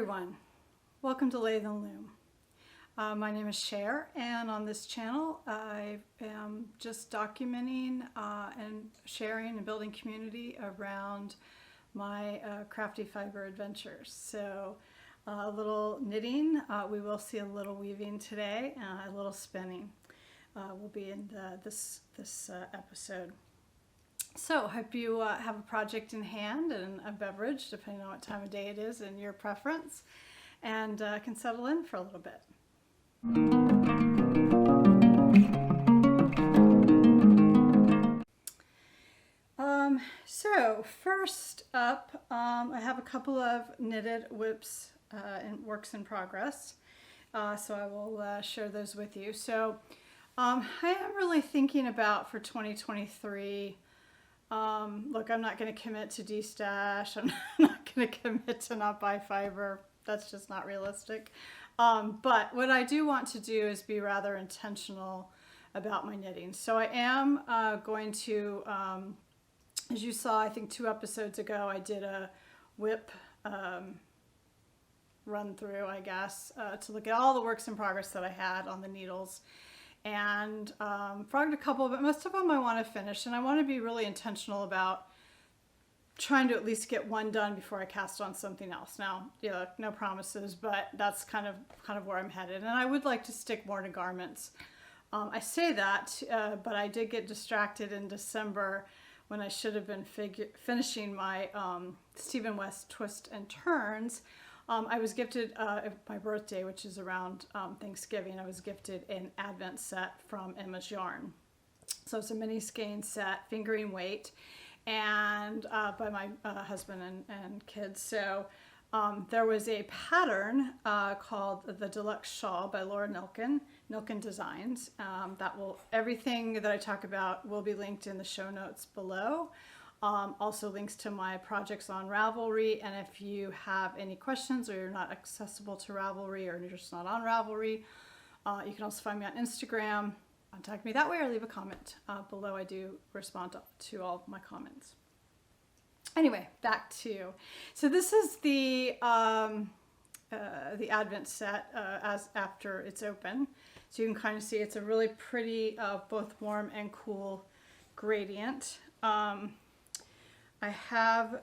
everyone, welcome to Lathe and Loom. My name is Cher, and on this channel I am just documenting and sharing and building community around my crafty fiber adventures. So a little knitting, we will see a little weaving today, a little spinning will be in this episode. So hope you have a project in hand and a beverage, depending on what time of day it is and your preference, and can settle in for a little bit. So first up, I have a couple of knitted whips and works in progress, so I will share those with you. So I am really thinking about for 2023. Look, I'm not going to commit to de-stash. I'm not going to commit to not buy fiber. That's just not realistic. But what I do want to do is be rather intentional about my knitting. So I am going to, as you saw, I think 2 episodes ago, I did a whip run through, I guess, to look at all the works in progress that I had on the needles. And frogged a couple, but most of them I want to finish, and I want to be really intentional about trying to at least get one done before I cast on something else. Now, yeah, no promises, but that's kind of where I'm headed, and I would like to stick more to garments. I say that, but I did get distracted in December when I should have been finishing my Stephen West Twist and Turns. I was gifted, my birthday, which is around Thanksgiving, I was gifted an Advent set from Emma's Yarn. So it's a mini skein set, fingering weight, and by my husband and kids. So there was a pattern called the DaLuxe Shawl by Nelkin Designs. Everything that I talk about will be linked in the show notes below. Also links to my projects on Ravelry, and if you have any questions or you're not accessible to Ravelry or you're just not on Ravelry, you can also find me on Instagram, contact me that way, or leave a comment below. I do respond to all of my comments. Anyway, back to, so this is the Advent set as after it's open. So you can kind of see it's a really pretty both warm and cool gradient. I have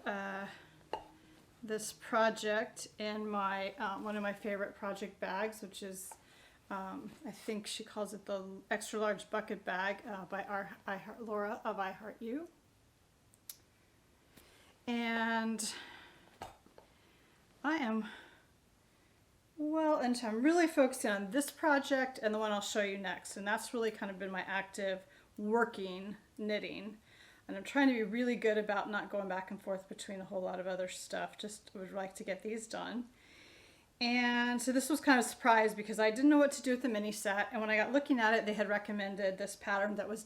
this project in my one of my favorite project bags, which is I think she calls it the extra large bucket bag by Laura of I Heart You. And I am I'm really focusing on this project and the one I'll show you next, and that's really kind of been my active working knitting. And I'm trying to be really good about not going back and forth between a whole lot of other stuff. Just would like to get these done. And so this was kind of a surprise because I didn't know what to do with the mini set. And when I got looking at it, they had recommended this pattern that was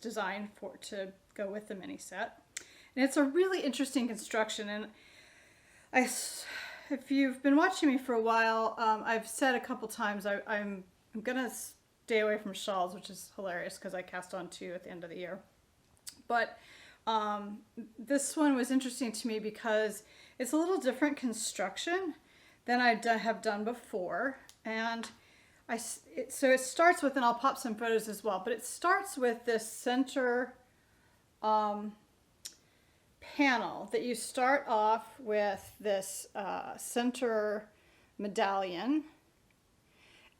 designed to go with the mini set. And it's a really interesting construction. And if you've been watching me for a while, I've said a couple times I'm gonna stay away from shawls, which is hilarious because I cast on 2 at the end of the year. But this one was interesting to me because it's a little different construction than I have done before. And so it starts with, and I'll pop some photos as well, but it starts with this center panel that you start off with this center medallion,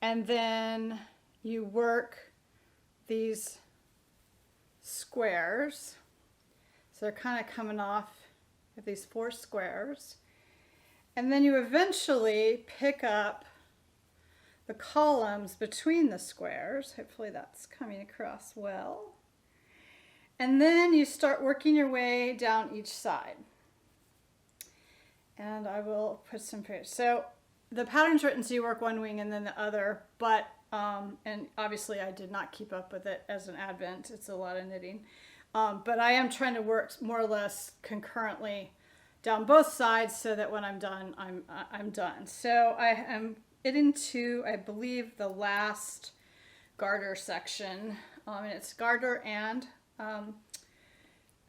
and then you work these squares. So they're kind of coming off of these 4 squares, and then you eventually pick up the columns between the squares. Hopefully that's coming across well. And then you start working your way down each side. And I will put some pictures. So the pattern's written so you work one wing and then the other, but and obviously I did not keep up with it as an Advent. It's a lot of knitting. But I am trying to work more or less concurrently down both sides so that when I'm done, I'm done. So I am into, I believe, the last garter section. And it's garter and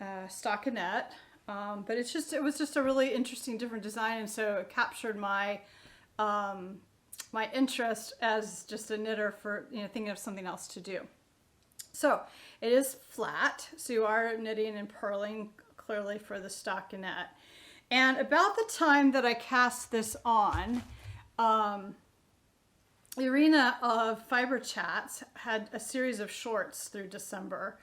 stockinette. But it was just a really interesting, different design, and so it captured my my interest as just a knitter for, you know, thinking of something else to do. So it is flat, so you are knitting and purling clearly for the stockinette. And about the time that I cast this on, Irina of Fiber Chats had a series of shorts through December,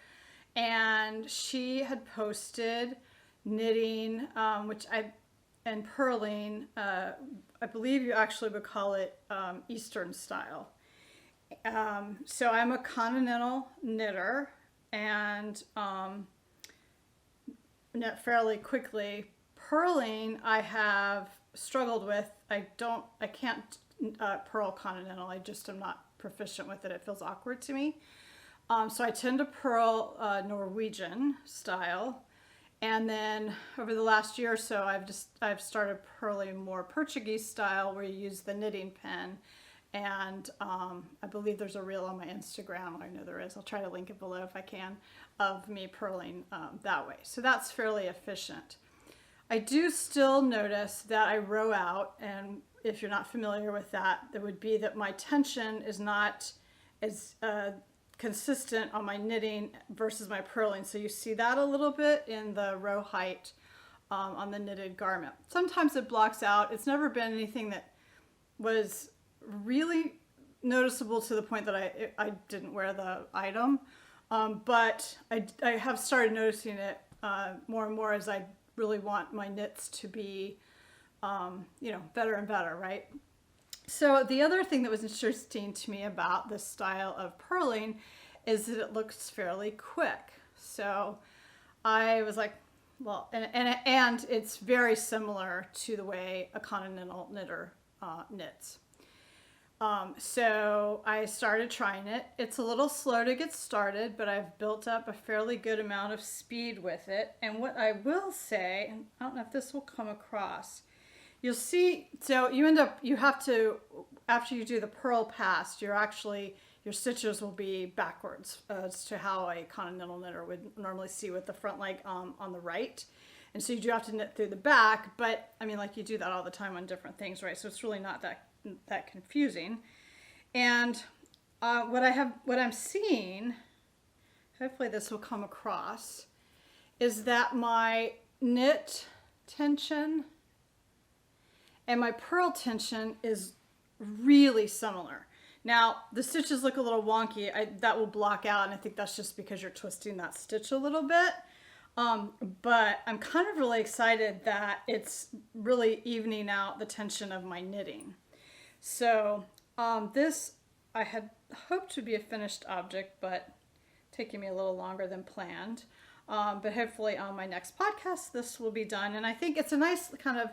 and she had posted knitting, and purling, I believe you actually would call it Eastern style. So I'm a continental knitter, and knit fairly quickly. Purling I have struggled with. I can't purl continental. I just am not proficient with it. It feels awkward to me. So I tend to purl Norwegian style. And then over the last year or so, I've started purling more Portuguese style, where you use the knitting pen. And I believe there's a reel on my Instagram. I know there is. I'll try to link it below if I can, of me purling that way. So that's fairly efficient. I do still notice that I row out, and if you're not familiar with that, it would be that my tension is not as consistent on my knitting versus my purling. So you see that a little bit in the row height on the knitted garment. Sometimes it blocks out. It's never been anything that was really noticeable to the point that I didn't wear the item. But I have started noticing it more and more as I really want my knits to be, you know, better and better, right? So the other thing that was interesting to me about this style of purling is that it looks fairly quick. So I was like, well, and it's very similar to the way a continental knitter knits. So I started trying it. It's a little slow to get started, but I've built up a fairly good amount of speed with it. And what I will say, and I don't know if this will come across, you'll see, so you have to, after you do the purl pass, your stitches will be backwards as to how a continental knitter would normally see, with the front leg on the right. And so you do have to knit through the back, but I mean, like, you do that all the time on different things, right? So it's really not that confusing. And what I'm seeing, hopefully this will come across, is that my knit tension and my purl tension is really similar. Now, the stitches look a little wonky. That will block out, and I think that's just because you're twisting that stitch a little bit. But I'm kind of really excited that it's really evening out the tension of my knitting. So this I had hoped to be a finished object, but taking me a little longer than planned. But hopefully on my next podcast, this will be done. And I think it's a nice kind of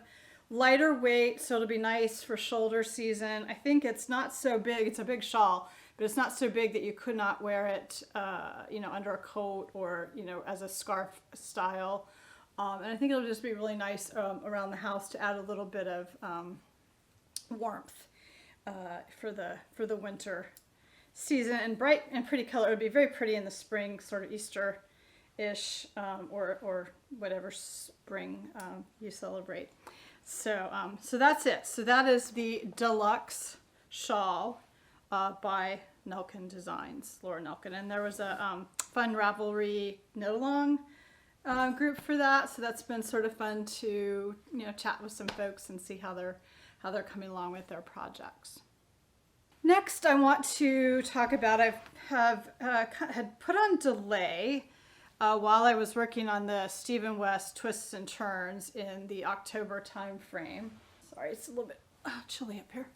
lighter weight, so it'll be nice for shoulder season. I think it's not so big. It's a big shawl, but it's not so big that you could not wear it, you know, under a coat or, you know, as a scarf style. And I think it'll just be really nice around the house to add a little bit of warmth for the winter season. And bright and pretty color. It would be very pretty in the spring, sort of Easter-ish, or whatever spring you celebrate. So that's it. So that is the DaLuxe shawl by Nelkin Designs, Laura Nelkin. And there was a fun Ravelry knit-along group for that. So that's been sort of fun to, you know, chat with some folks and see how they're coming along with their projects. Next, I want to talk about, I had put on delay while I was working on the Stephen West Twists and Turns in the October time frame. Sorry, it's a little bit chilly up here.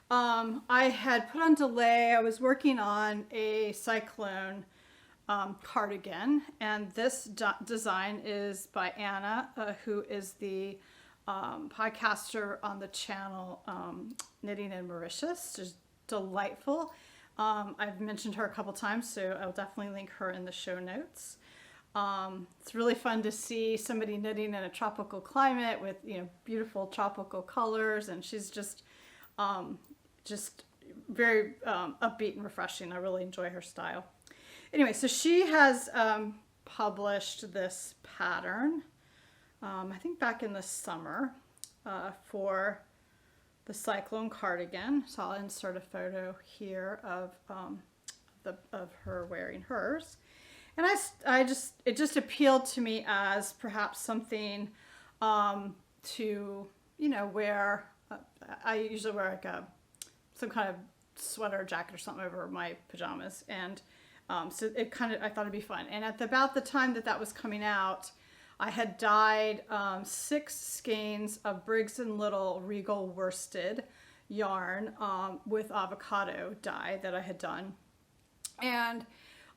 I had put on delay. I was working on a Cyclone cardigan, and this design is by Anna, who is the podcaster on the channel Knitting in Mauritius. Just delightful. I've mentioned her a couple times, so I'll definitely link her in the show notes. It's really fun to see somebody knitting in a tropical climate with, you know, beautiful tropical colors, and she's just very upbeat and refreshing. I really enjoy her style. Anyway, so she has published this pattern I think back in the summer for the Cyclone cardigan. So I'll insert a photo here of her wearing hers. And it just appealed to me as perhaps something to, you know, wear. I usually wear like some kind of sweater or jacket or something over my pajamas. And so I thought it'd be fun. And at about the time that was coming out, I had dyed 6 skeins of Briggs & Little Regal worsted yarn with avocado dye that I had done. And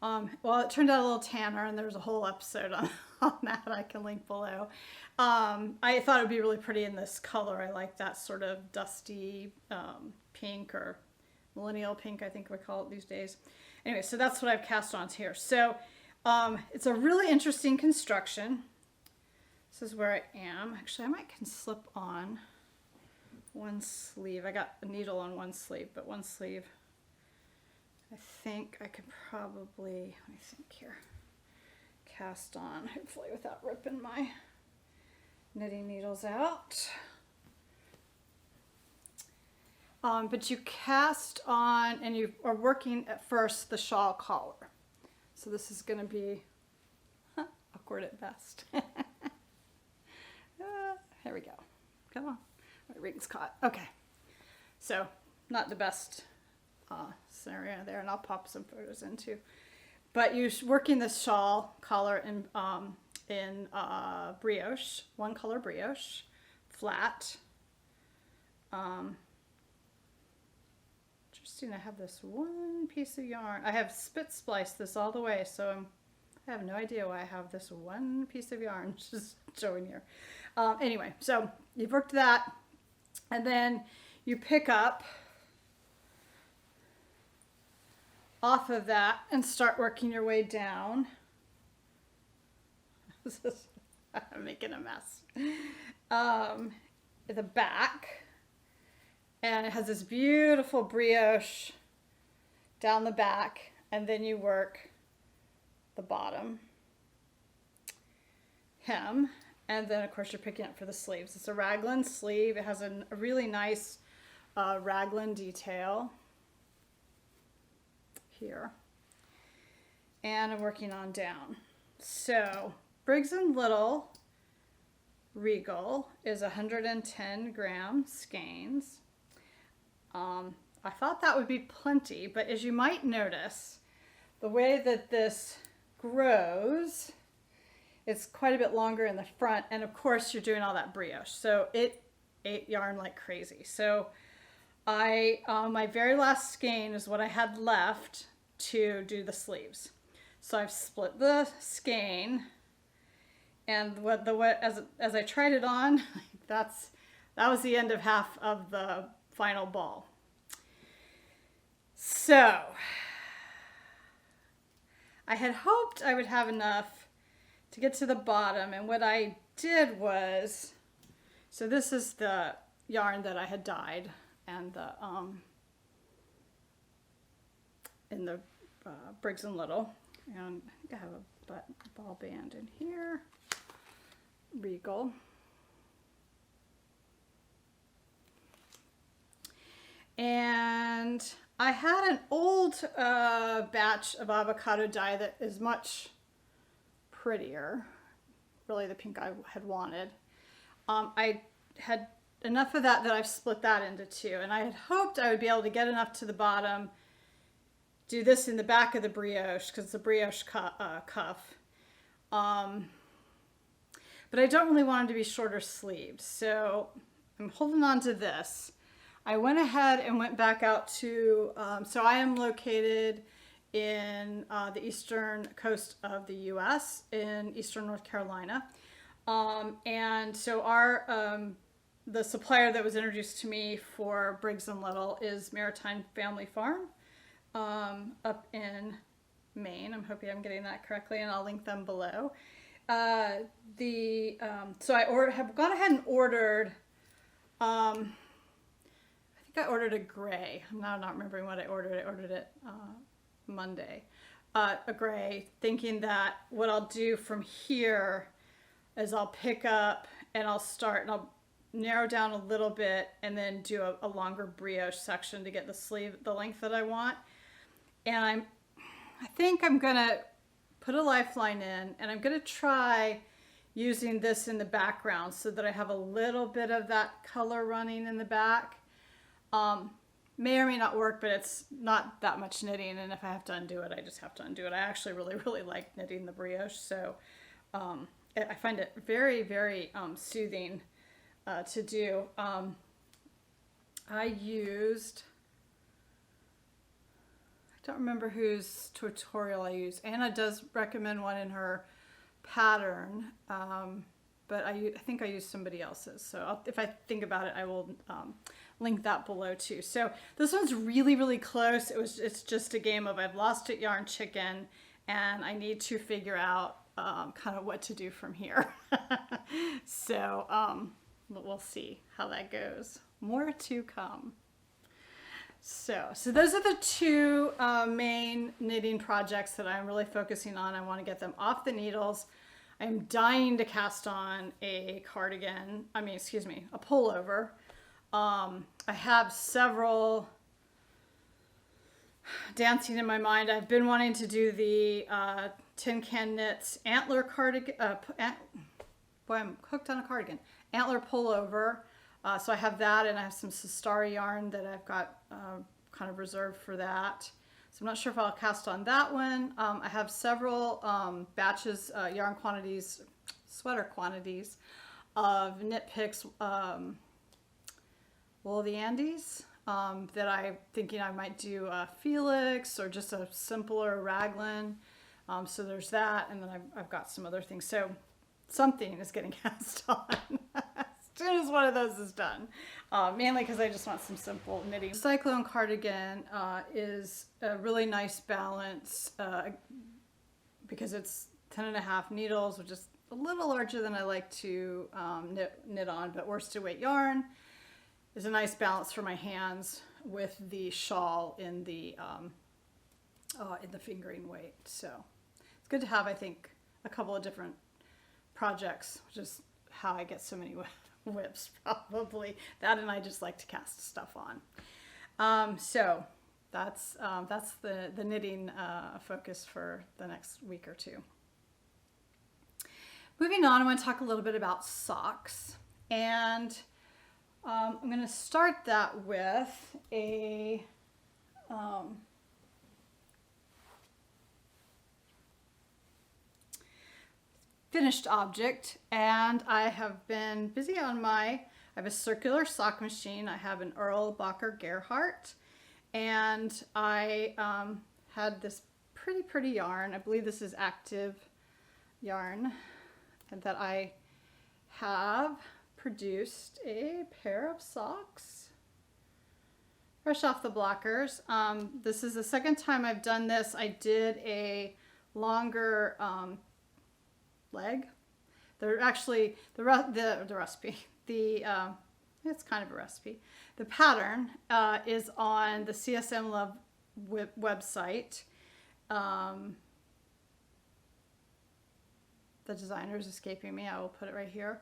well, it turned out a little tanner, and there's a whole episode on that I can link below. I thought it would be really pretty in this color. I like that sort of dusty pink, or millennial pink, I think we call it these days. Anyway, so that's what I've cast on here. So it's a really interesting construction. This is where I am. Actually, I might can slip on one sleeve. I got a needle on one sleeve, but one sleeve, I think I could probably, let me think here, cast on, hopefully without ripping my knitting needles out. But you cast on, and you are working at first the shawl collar. So this is going to be awkward at best. Here we go. Come on. My ring's caught. Okay. So not the best scenario there, and I'll pop some photos in too. But you're working the shawl collar in brioche, one color brioche, flat. Interesting, I have this one piece of yarn. I have spit spliced this all the way, so I have no idea why I have this one piece of yarn just showing here. Anyway, so you've worked that, and then you pick up off of that and start working your way down. I'm making a mess. The back, and it has this beautiful brioche down the back, and then you work the bottom hem, and then of course you're picking up for the sleeves. It's a raglan sleeve. It has a really nice raglan detail here, and I'm working on down. So Briggs & Little Regal is 110 gram skeins. I thought that would be plenty, but as you might notice, the way that this grows, it's quite a bit longer in the front, and of course you're doing all that brioche, so it ate yarn like crazy. So my very last skein is what I had left to do the sleeves. So I've split the skein, and as I tried it on, that was the end of half of the final ball. So I had hoped I would have enough to get to the bottom, and what I did was, so this is the yarn that I had dyed, and the in the Briggs & Little, and I think I have a ball band in here, Regal. And I had an old batch of avocado dye that is much prettier, really the pink I had wanted. I had enough of that I've split that into two, and I had hoped I would be able to get enough to the bottom, do this in the back of the brioche, because it's a brioche cuff. But I don't really want them to be shorter sleeved, so I'm holding on to this. I went ahead and went back out to, so I am located in the eastern coast of the US, in eastern North Carolina. And so the supplier that was introduced to me for Briggs & Little is Maritime Family Farm up in Maine. I'm hoping I'm getting that correctly, and I'll link them below. So I have gone ahead and ordered, I think I ordered a gray. I'm now not remembering what I ordered. I ordered it Monday. A gray, thinking that what I'll do from here is I'll pick up and I'll start and I'll narrow down a little bit and then do a longer brioche section to get the sleeve, the length that I want. And I think I'm gonna put a lifeline in, and I'm gonna try using this in the background so that I have a little bit of that color running in the back. May or may not work, but it's not that much knitting, and if I have to undo it, I just have to undo it. I actually really like knitting the brioche, so I find it very soothing to do. I don't remember whose tutorial I use. Anna does recommend one in her pattern, but I think I used somebody else's. So if I think about it, I will link that below too. So this one's really close. It's just a game of I've lost it, yarn chicken, and I need to figure out kind of what to do from here. So we'll see how that goes. More to come. So those are the two main knitting projects that I'm really focusing on. I want to get them off the needles. I'm dying to cast on a cardigan, a pullover. I have several dancing in my mind. I've been wanting to do the Tin Can Knits antler cardigan, boy, I'm hooked on a cardigan, antler pullover. So I have that, and I have some Sestari yarn that I've got kind of reserved for that. So I'm not sure if I'll cast on that one. I have several batches, yarn quantities, sweater quantities of Knit Picks Wool of the Andes that I'm thinking I might do a Felix or just a simpler raglan. So there's that, and then I've got some other things. So something is getting cast on. As soon as one of those is done, mainly because I just want some simple knitting. Cyclone cardigan is a really nice balance because it's 10.5 needles, which is a little larger than I like to knit on, but worsted weight yarn is a nice balance for my hands with the shawl in the fingering weight. So it's good to have, I think, a couple of different projects, which is how I get so many whips, probably. That, and I just like to cast stuff on. So that's the knitting focus for the next week or two. Moving on, I want to talk a little bit about socks, and I'm going to start that with a finished object, and I have been busy on I have a circular sock machine. I have an Earl Bacher Gerhardt, and I had this pretty yarn. I believe this is active yarn, and that I have produced a pair of socks fresh off the blockers. This is the second time I've done this. I did a longer leg. They're actually the recipe. It's kind of a recipe. The pattern is on the CSM Love website. The designer is escaping me. I will put it right here.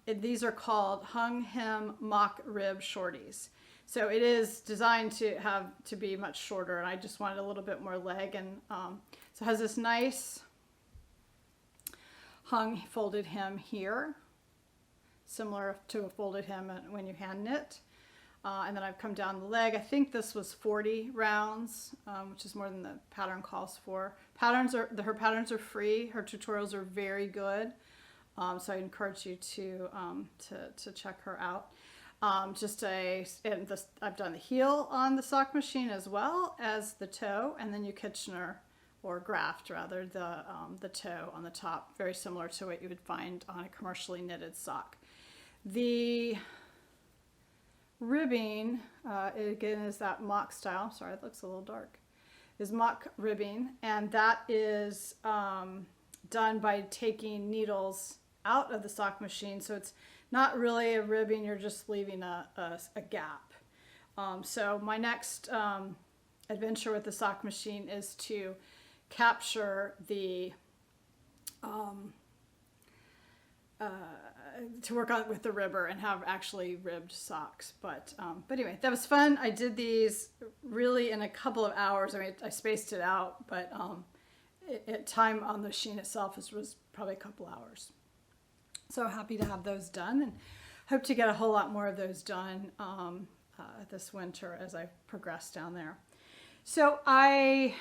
These are called hung hem mock rib shorties. So it is designed to be much shorter, and I just wanted a little bit more leg, and so it has this nice hung folded hem here, similar to a folded hem when you hand knit. And then I've come down the leg. I think this was 40 rounds, which is more than the pattern calls for. Her patterns are free. Her tutorials are very good. So I encourage you to check her out. I've done the heel on the sock machine as well as the toe, and then you Kitchener or graft rather the toe on the top, very similar to what you would find on a commercially knitted sock. The ribbing again is that mock style. Sorry, it looks a little dark. Is mock ribbing, and that is done by taking needles out of the sock machine, so it's not really a ribbing, you're just leaving a gap. So my next adventure with the sock machine is to capture the to work on with the ribber and have actually ribbed socks. But anyway, that was fun. I did these really in a couple of hours. I mean, I spaced it out, but time on the machine itself was probably a couple hours. So happy to have those done, and hope to get a whole lot more of those done this winter as I progress down there. So I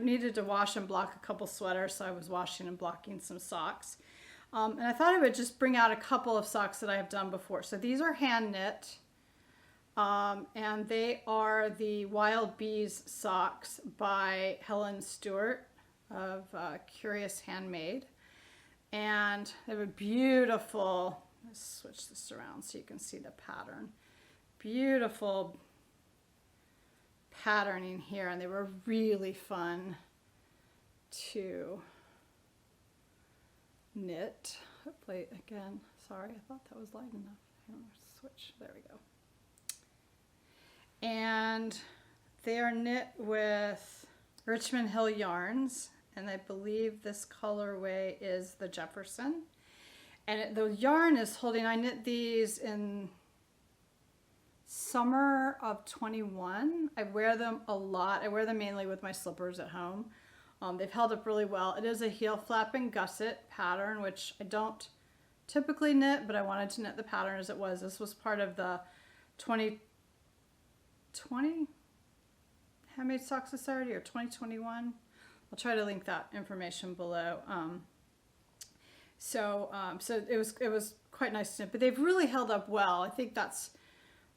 needed to wash and block a couple sweaters, so I was washing and blocking some socks. And I thought I would just bring out a couple of socks that I have done before. So these are hand knit, and they are the Wild Bees socks by Helen Stewart of Curious Handmade. And they have a beautiful, let's switch this around so you can see the pattern. Beautiful patterning here, and they were really fun to knit. Hopefully, again, sorry, I thought that was light enough. I'm gonna switch, there we go. And they are knit with Richmond Hill yarns, and I believe this colorway is the Jefferson. And the yarn is holding, I knit these in summer of 21. I wear them a lot. I wear them mainly with my slippers at home. They've held up really well. It is a heel flap and gusset pattern, which I don't typically knit, but I wanted to knit the pattern as it was. This was part of the 2020 Handmade Sock Society, or 2021. I'll try to link that information below. So it was quite nice to knit, but they've really held up well. I think that's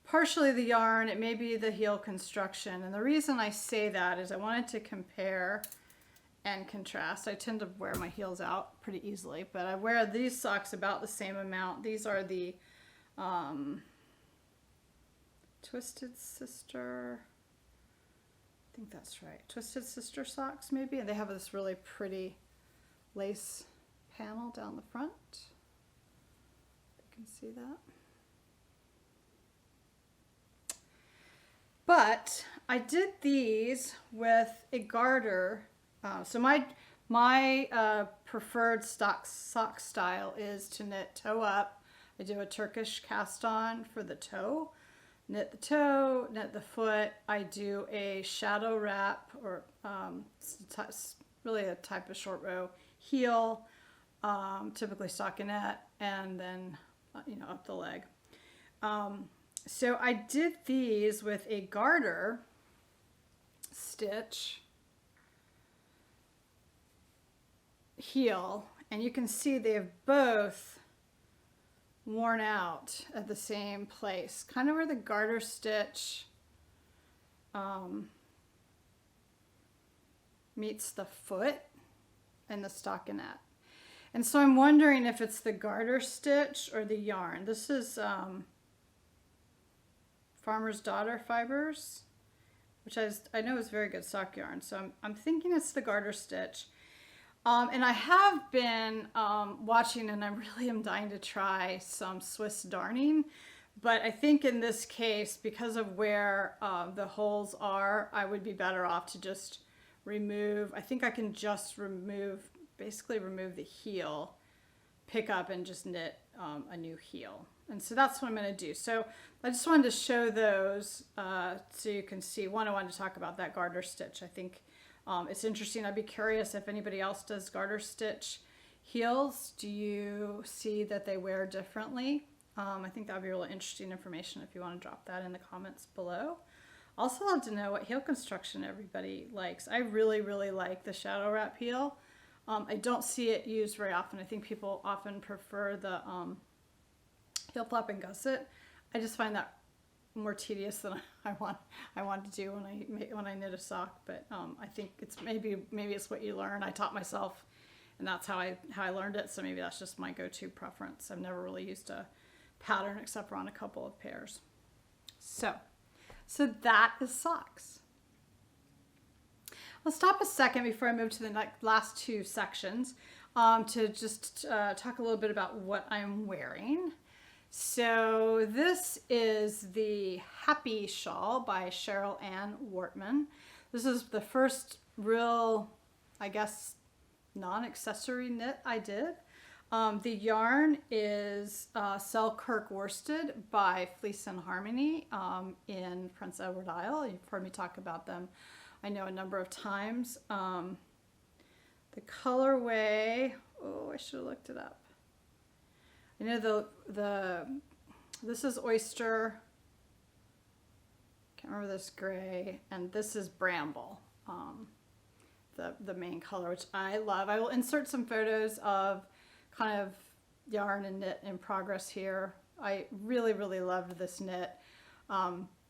partially the yarn. It may be the heel construction. And the reason I say that is I wanted to compare and contrast. I tend to wear my heels out pretty easily, but I wear these socks about the same amount. These are the Twisted Sister, I think that's right, Twisted Sister socks maybe, and they have this really pretty lace panel down the front. You can see that. But I did these with a garter. So my preferred sock style is to knit toe up. I do a Turkish cast on for the toe. Knit the toe, knit the foot. I do a shadow wrap, or really a type of short row heel, typically stockinette, and then up the leg. So I did these with a garter stitch heel, and you can see they have both worn out at the same place, kind of where the garter stitch meets the foot and the stockinette. And so I'm wondering if it's the garter stitch or the yarn. This is Farmer's Daughter Fibers, which I know is very good sock yarn. So I'm thinking it's the garter stitch. And I have been watching, and I really am dying to try some Swiss darning. But I think in this case, because of where the holes are, I would be better off to just remove. I think I can just basically remove the heel, pick up, and just knit a new heel. And so that's what I'm going to do. So I just wanted to show those so you can see. One, I wanted to talk about that garter stitch. I think it's interesting. I'd be curious if anybody else does garter stitch heels. Do you see that they wear differently? I think that would be really interesting information if you want to drop that in the comments below. Also love to know what heel construction everybody likes. I really, really like the shadow wrap heel. I don't see it used very often. I think people often prefer the heel flap and gusset. I just find that more tedious than I want to do when I knit a sock. But I think it's maybe it's what you learn. I taught myself, and that's how I learned it. So maybe that's just my go-to preference. I've never really used a pattern except for on a couple of pairs. So that is socks. I'll stop a second before I move to the last two sections to just talk a little bit about what I'm wearing. So this is the Happy Shawl by Cheryl and Wartman. This is the first real, I guess, non-accessory knit I did. The yarn is Selkirk worsted by Fleece and Harmony in Prince Edward Isle. You've heard me talk about them, I know, a number of times. The colorway, oh, I should have looked it up. I know this is oyster, can't remember this gray, and this is bramble, the main color, which I love. I will insert some photos of kind of yarn and knit in progress here. I really, really loved this knit.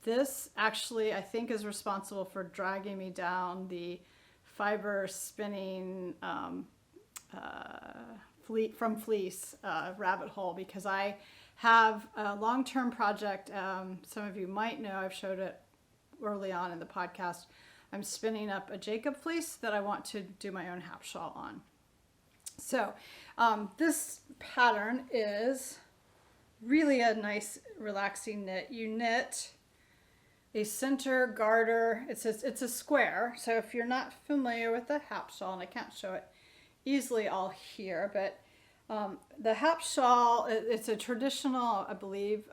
This actually, I think, is responsible for dragging me down the fiber spinning from fleece rabbit hole, because I have a long-term project. Some of you might know, I've showed it early on in the podcast. I'm spinning up a Jacob fleece that I want to do my own half shawl on. So this pattern is really a nice relaxing knit. You knit a center garter. It's a square. So if you're not familiar with the hap shawl, and I can't show it easily all here, but the hap shawl, it's a traditional, I believe,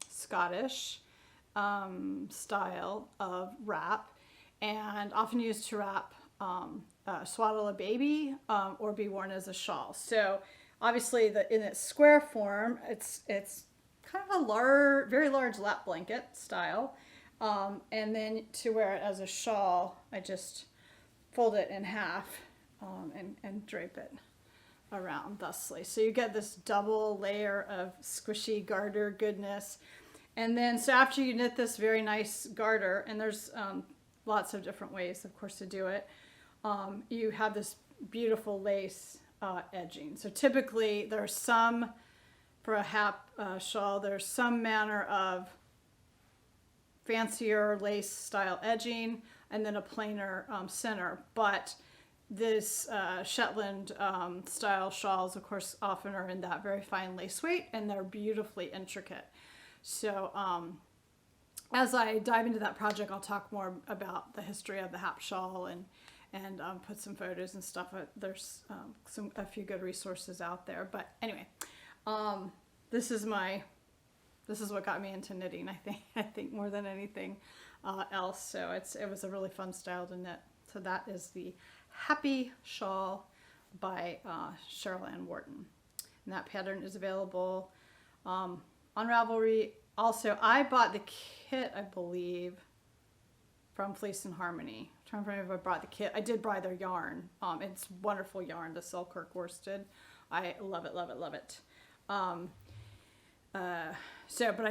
Scottish style of wrap, and often used to wrap, swaddle a baby, or be worn as a shawl. So obviously in its square form, it's kind of a very large lap blanket style. And then to wear it as a shawl, I just fold it in half and drape it around thusly. So you get this double layer of squishy garter goodness. And then, so after you knit this very nice garter, and there's lots of different ways, of course, to do it, you have this beautiful lace edging. So typically there's some, for a hap shawl, there's some manner of fancier lace style edging and then a plainer center. But this Shetland style shawls, of course, often are in that very fine lace weight, and they're beautifully intricate. So as I dive into that project, I'll talk more about the history of the hap shawl and put some photos and stuff. There's a few good resources out there. But anyway, this is what got me into knitting, I think more than anything else. So it was a really fun style to knit. So that is the Happy Shawl by Cheryl and Wartman. And that pattern is available on Ravelry. Also, I bought the kit, I believe, from Fleece and Harmony. I'm trying to remember if I brought the kit. I did buy their yarn. It's wonderful yarn, the Selkirk worsted. I love it, love it, love it. But I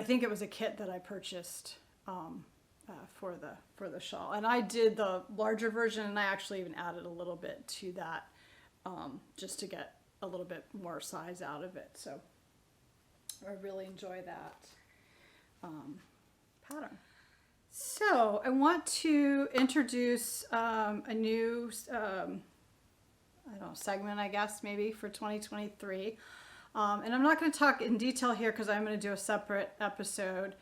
think it was a kit that I purchased for the shawl, and I did the larger version, and I actually even added a little bit to that just to get a little bit more size out of it. So I really enjoy that pattern. So I want to introduce a new segment, I guess, maybe for 2023. And I'm not going to talk in detail here because I'm going to do a separate episode.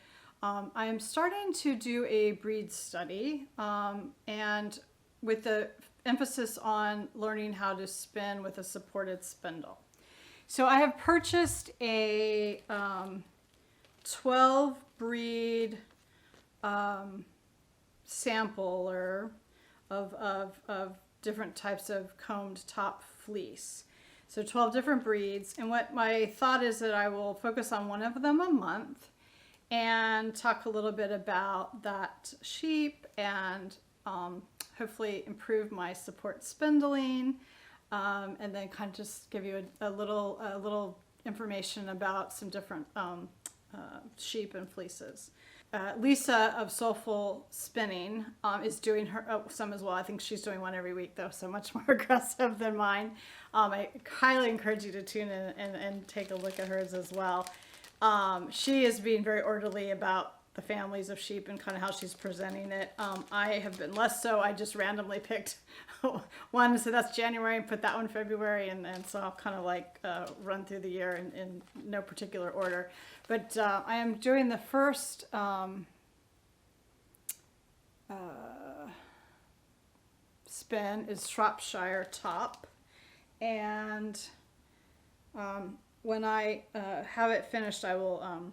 I am starting to do a breed study, and with the emphasis on learning how to spin with a supported spindle. So I have purchased a 12 breed sampler of different types of combed top fleece. So 12 different breeds, and what my thought is that I will focus on one of them a month and talk a little bit about that sheep and hopefully improve my support spindling, and then kind of just give you a little information about some different sheep and fleeces. Lisa of Soulful Spinning is doing some as well. I think she's doing one every week, though, so much more aggressive than mine. I highly encourage you to tune in and take a look at hers as well. She is being very orderly about the families of sheep and kind of how she's presenting it. I have been less so. I just randomly picked one, so that's January, and put that one February, and so I'll kind of like run through the year in no particular order. But I am doing the first spin is Shropshire top, and When I have it finished, I will,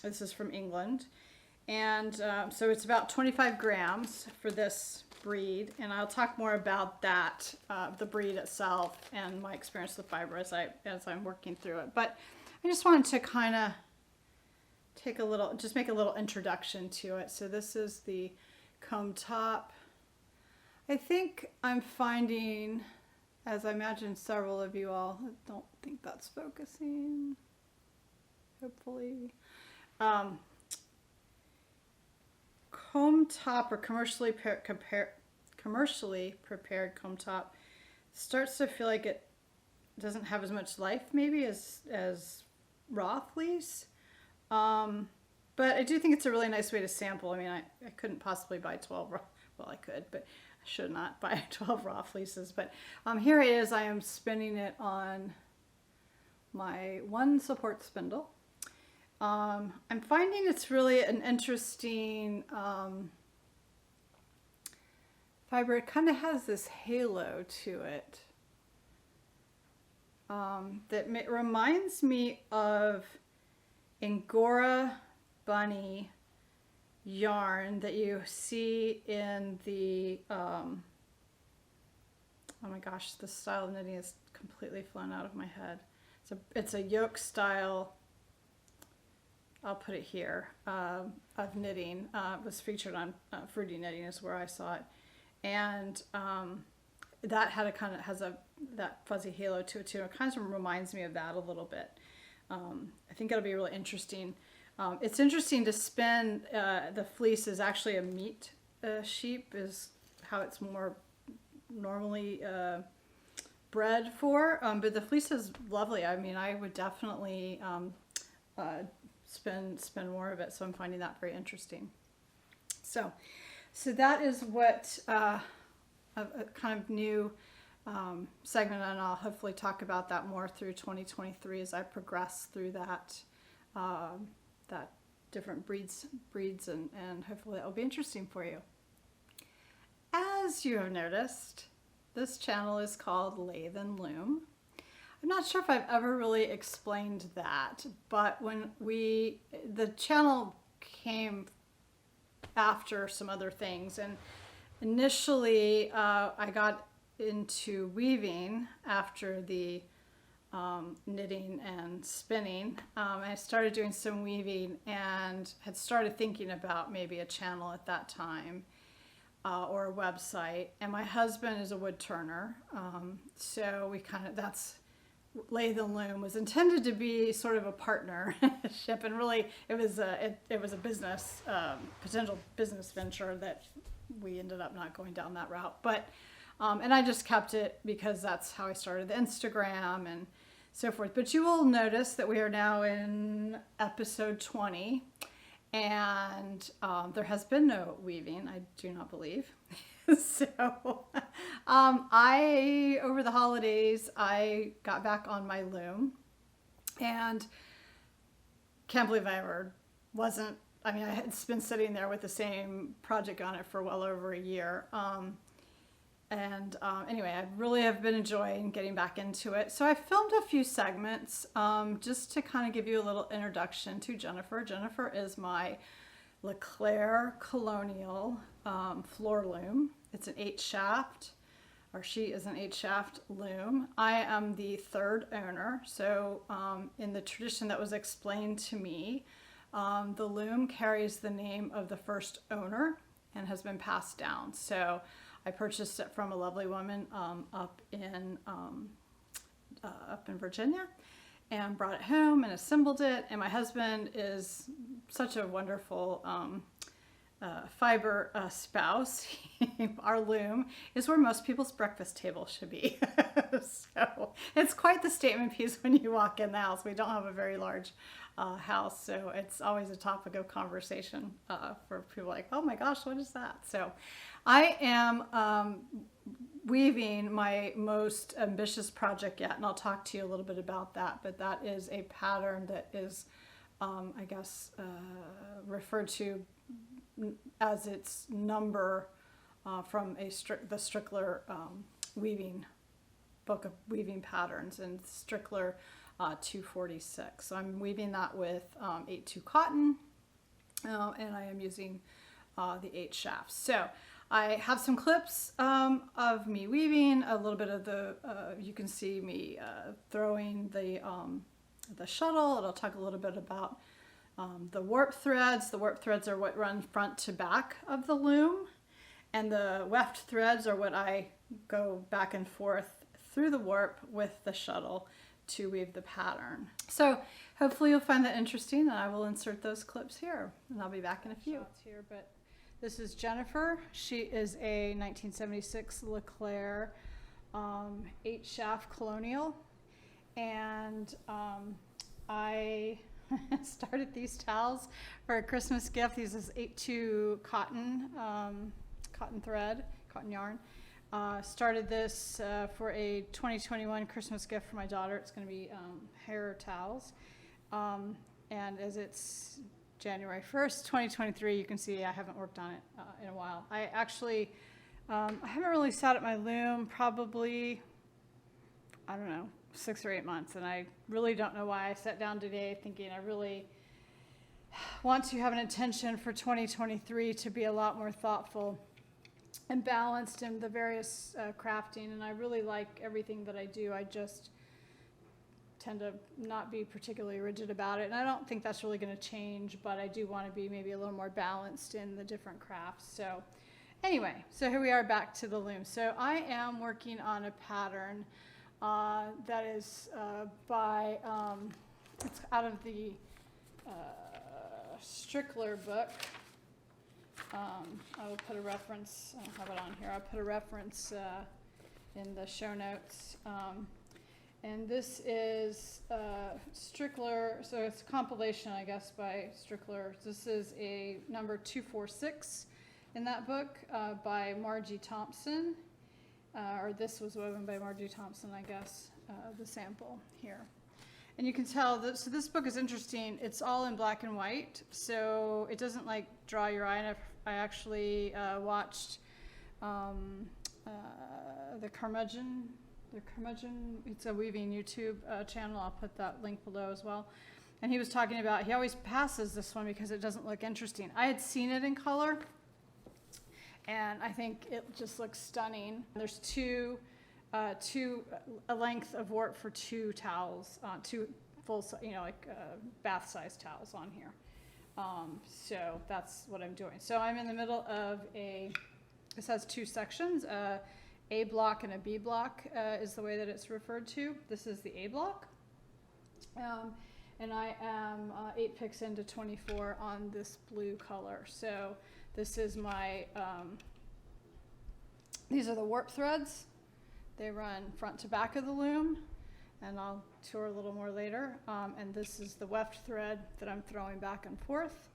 this is from England, and so it's about 25 grams for this breed, and I'll talk more about that, the breed itself and my experience with fiber as I'm working through it. But I just wanted to kind of make a little introduction to it. So this is the comb top. I think I'm finding, as I imagine several of you all, I don't think that's focusing, hopefully. Comb top, or commercially prepared comb top, starts to feel like it doesn't have as much life maybe as raw fleece. But I do think it's a really nice way to sample. I mean, I couldn't possibly buy 12 raw, well, I could, but I should not buy 12 raw fleeces. But here it is. I am spinning it on my one support spindle. I'm finding it's really an interesting fiber. It kind of has this halo to it that reminds me of Angora bunny yarn that you see in the oh my gosh, the style of knitting is completely flown out of my head. It's a yoke style, I'll put it here, of knitting. It was featured on Fruity Knitting is where I saw it, and that had that fuzzy halo to it too. It kind of reminds me of that a little bit. I think it'll be really interesting. It's interesting to spin. The fleece is actually a meat sheep, is how it's more normally bred for. But the fleece is lovely. I mean, I would definitely spin more of it. So I'm finding that very interesting. So that is what a kind of new segment, and I'll hopefully talk about that more through 2023 as I progress through that different breeds and hopefully that will be interesting for you. As you have noticed, this channel is called Lathe and Loom. I'm not sure if I've ever really explained that, but when the channel came after some other things, and initially I got into weaving after the knitting and spinning. I started doing some weaving and had started thinking about maybe a channel at that time or a website. And my husband is a wood turner, so that's Lathe and Loom was intended to be sort of a partnership, and really it was a business potential business venture that we ended up not going down that route, but and I just kept it because that's how I started the Instagram and so forth. But you will notice that we are now in episode 20, and there has been no weaving, I do not believe. So over the holidays, I got back on my loom, and can't believe I ever wasn't, I mean, I had been sitting there with the same project on it for well over a year. Anyway, I really have been enjoying getting back into it. So I filmed a few segments just to kind of give you a little introduction to Jennifer. Jennifer is my LeClerc Colonial floor loom. It's an 8-shaft, or she is an 8-shaft loom. I am the third owner. So in the tradition that was explained to me, the loom carries the name of the first owner and has been passed down. So I purchased it from a lovely woman up in Virginia, and brought it home and assembled it. And my husband is such a wonderful fiber spouse. Our loom is where most people's breakfast table should be. So it's quite the statement piece when you walk in the house. We don't have a very large house, so it's always a topic of conversation for people like, oh my gosh, what is that? So I am weaving my most ambitious project yet, and I'll talk to you a little bit about that, but that is a pattern that is, I guess, referred to as its number from the Strickler weaving book of weaving patterns. And Strickler 246. So I'm weaving that with 8/2 cotton, and I am using the 8 shafts. So I have some clips of me weaving, a little bit of the, you can see me throwing the shuttle. It'll talk a little bit about the warp threads. The warp threads are what run front to back of the loom, and the weft threads are what I go back and forth through the warp with the shuttle to weave the pattern. So hopefully you'll find that interesting, and I will insert those clips here, and I'll be back in a few. Here, but this is Jennifer. She is a 1976 LeClerc 8 shaft Colonial, and I started these towels for a Christmas gift. These is 8/2 cotton, cotton thread, cotton yarn. Started this for a 2021 Christmas gift for my daughter. It's going to be hair towels, and as it's January 1st, 2023, you can see I haven't worked on it in a while. I actually, I haven't really sat at my loom probably, I don't know, 6 or 8 months, and I really don't know why. I sat down today thinking I really want to have an intention for 2023 to be a lot more thoughtful and balanced in the various crafting, and I really like everything that I do. I just tend to not be particularly rigid about it, and I don't think that's really going to change, but I do want to be maybe a little more balanced in the different crafts. So anyway, so here we are back to the loom. So I am working on a pattern that is by, it's out of the Strickler book. I will put a reference, I don't have it on here, I'll put a reference in the show notes. And this is Strickler, so it's a compilation, I guess, by Strickler. This is a number 246 in that book by Margie Thompson, or this was woven by Margie Thompson, I guess, the sample here. And you can tell that, so this book is interesting. It's all in black and white, so it doesn't like draw your eye. And I actually watched the Curmudgeon, it's a weaving YouTube channel. I'll put that link below as well. And he was talking about, he always passes this one because it doesn't look interesting. I had seen it in color, and I think it just looks stunning. There's a length of warp for 2 towels, 2 full, like bath size towels on here. So that's what I'm doing. So I'm in the middle of this has 2 sections, A block and a B block is the way that it's referred to. This is the A block. And I am 8 picks into 24 on this blue color. So this is my, these are the warp threads. They run front to back of the loom, and I'll tour a little more later. And this is the weft thread that I'm throwing back and forth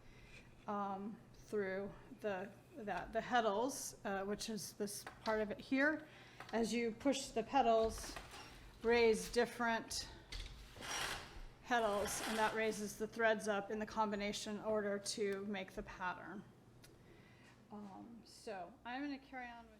through the heddles, which is this part of it here. As you push the pedals, raise different heddles, and that raises the threads up in the combination order to make the pattern. So I'm going to carry on with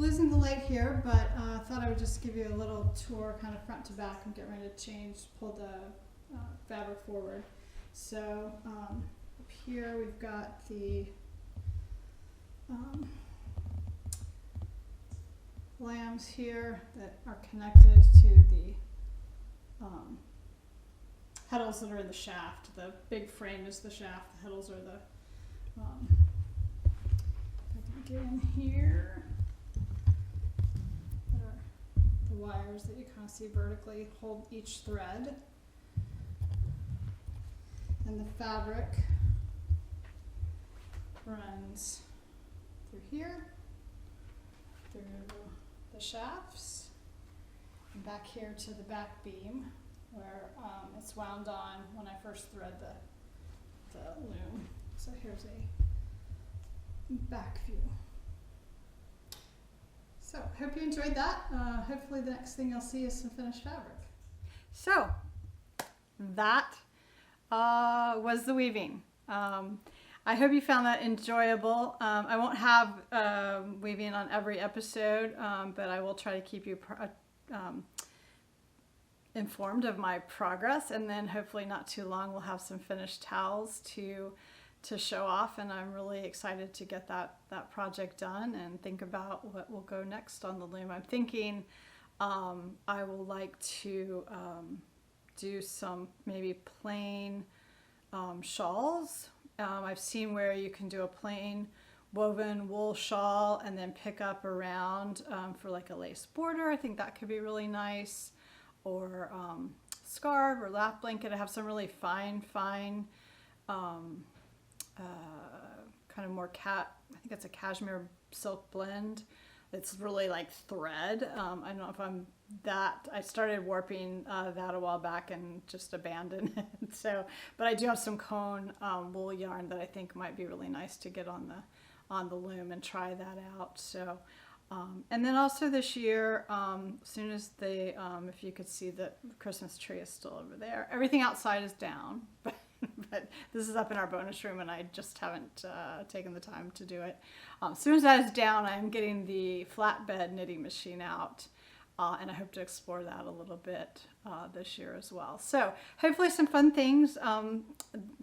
losing the light here, but I thought I would just give you a little tour, kind of front to back. I'm getting ready to change, pull the fabric forward. So up here we've got the lambs here that are connected to the heddles that are in the shaft. The big frame is the shaft, the heddles are the, if I can get in here, that are the wires that you kind of see vertically hold each thread. And the fabric runs through here, through the shafts, and back here to the back beam where it's wound on when I first thread the loom. So here's a back view. So hope you enjoyed that. Hopefully the next thing you'll see is some finished fabric. So that was the weaving. I hope you found that enjoyable. I won't have weaving on every episode, but I will try to keep you informed of my progress, and then hopefully not too long we'll have some finished towels to show off, and I'm really excited to get that project done and think about what will go next on the loom. I'm thinking I will like to do some maybe plain shawls. I've seen where you can do a plain woven wool shawl and then pick up around for like a lace border. I think that could be really nice. Or scarf or lap blanket. I have some really fine kind of more I think it's a cashmere silk blend. It's really like thread. I don't know if I'm that, I started warping that a while back and just abandoned it. So, but I do have some cone wool yarn that I think might be really nice to get on the loom and try that out. So, and then also this year, as soon as they, if you could see, the Christmas tree is still over there. Everything outside is down, but this is up in our bonus room and I just haven't taken the time to do it. As soon as that is down, I'm getting the flatbed knitting machine out, and I hope to explore that a little bit this year as well. So hopefully some fun things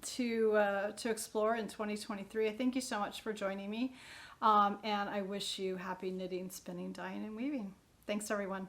to explore in 2023. I thank you so much for joining me. And I wish you happy knitting, spinning, dyeing, and weaving. Thanks, everyone.